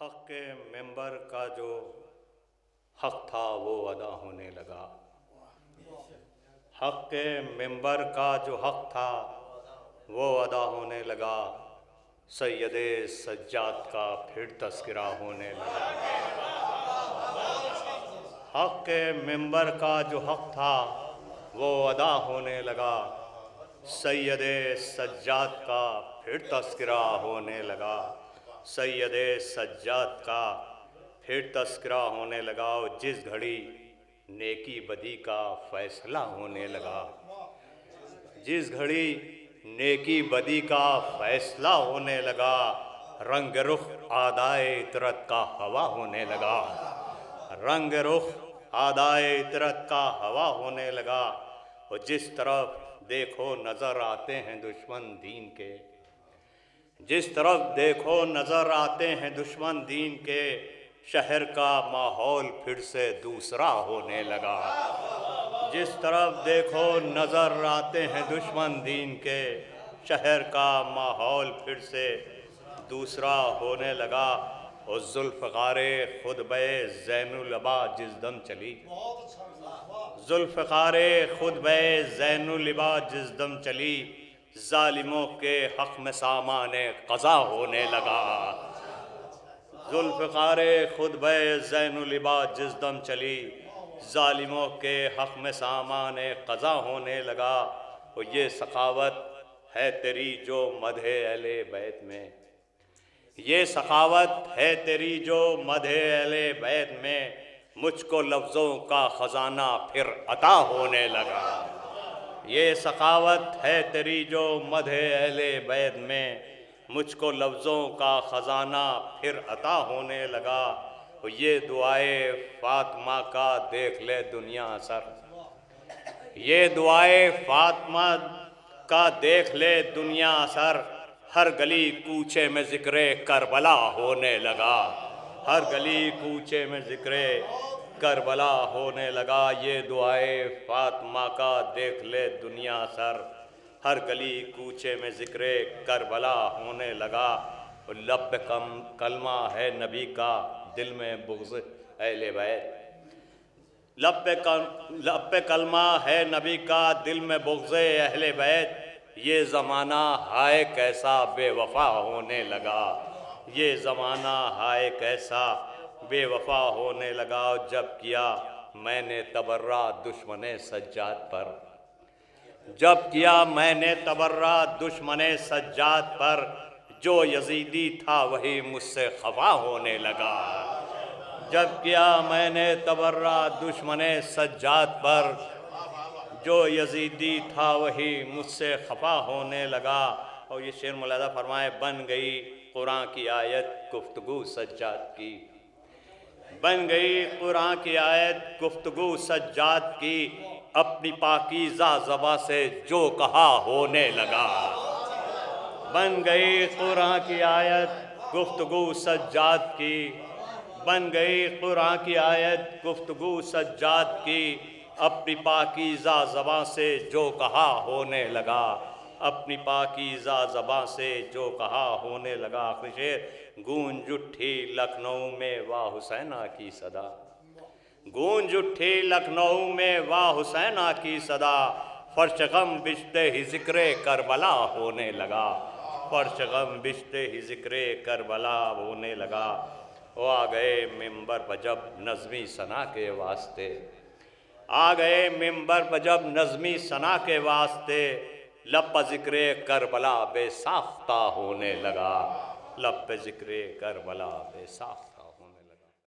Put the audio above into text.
حق کے ممبر کا جو حق تھا وہ ادا ہونے لگا۔ حق کے ممبر کا جو حق تھا وہ ادا ہونے لگا۔ سید سجاد کا پھر تذکرہ ہونے لگا۔ حق کے ممبر کا جو حق تھا وہ ادا ہونے لگا۔ سید سجاد کا پھر تذکرہ ہونے لگا۔ سید سجاد کا پھر تذکرہ ہونے لگا۔ اور جس گھڑی نیکی بدی کا فیصلہ ہونے لگا، جس گھڑی نیکی بدی کا فیصلہ ہونے لگا، رنگ رخ اعدائے اطرت کا ہوا ہونے لگا۔ رنگ رخ اعدائے اطرت کا ہوا ہونے لگا۔ اور جس طرف دیکھو نظر آتے ہیں دشمن دین کے، جس طرف دیکھو نظر آتے ہیں دشمن دین کے، شہر کا ماحول پھر سے دوسرا ہونے لگا۔ جس طرف دیکھو نظر آتے ہیں دشمن دین کے، شہر کا ماحول پھر سے دوسرا ہونے لگا۔ اور ذوالفقار خطبہ زین العباد جس دم چلی، ذوالفقار خطبہ زین العباد جس دم چلی، ظالموں کے حق میں سامان قضا ہونے لگا۔ ذوالفقار خطبہ زین العباد جس دم چلی، ظالموں کے حق میں سامان قضا ہونے لگا۔ اور یہ سخاوت ہے تیری جو مدح اہل بیت میں، یہ سخاوت ہے تیری جو مدح اہل بیت میں، مجھ کو لفظوں کا خزانہ پھر عطا ہونے لگا۔ یہ سخاوت ہے تیری جو مدح اہل بیت میں، مجھ کو لفظوں کا خزانہ پھر عطا ہونے لگا۔ اور یہ دعائے فاطمہ کا دیکھ لے دنیا اثر، یہ دعائے فاطمہ کا دیکھ لے دنیا اثر، ہر گلی کوچے میں ذکر کربلا ہونے لگا۔ ہر گلی کوچے میں ذکر کربلا ہونے لگا۔ یہ دعائے فاطمہ کا دیکھ لے دنیا اثر، ہر گلی کوچے میں ذکر کربلا ہونے لگا۔ اور لب پہ کلمہ ہے نبی کا دل میں بغض اہل بیت، لب پہ کلمہ ہے نبی کا دل میں بغض اہل بیت۔ یہ زمانہ ہائے کیسا بے وفا ہونے لگا، یہ زمانہ ہائے کیسا بے وفا ہونے لگا۔ جب کیا میں نے تبرہ دشمن سجاد پر، جب کیا میں نے تبرہ دشمن سجاد پر، جو یزیدی تھا وہی مجھ سے خفا ہونے لگا۔ جب کیا میں نے تبرہ دشمن سجاد پر، جو یزیدی تھا وہی مجھ سے خفا ہونے لگا۔ اور یہ شعر ملاحظہ فرمائے، بن گئی قرآن کی آیت گفتگو سجاد کی، بن گئی قرآن کی آیت گفتگو سجاد کی، اپنی پاکیزہ زباں سے جو کہا ہونے لگا۔ بن گئی قرآن کی آیت گفتگو سجاد کی، بن گئی قرآن کی آیت گفتگو سجاد کی، اپنی پاکیزہ زباں سے جو کہا ہونے لگا۔ اپنی پاکیزہ زباں سے جو کہا ہونے لگا۔ آخری شعر، گونج اٹھی لکھنؤ میں واہ حسینہ کی صدا، گونج اٹھی لکھنؤ میں واہ حسینہ کی صدا، فرش غم بجتے ہی ذکر کربلا ہونے لگا، فرش غم بجتے ہی ذکر کربلا ہونے لگا۔ وہ آ گئے ممبر پر جب نظمی ثنا کے واسطے، آ گئے ممبر پر جب نظمی ثنا کے واسطے، لب پہ ذکر کربلا بے ساختہ ہونے لگا، لب پہ ذکر کربلا بے ساختہ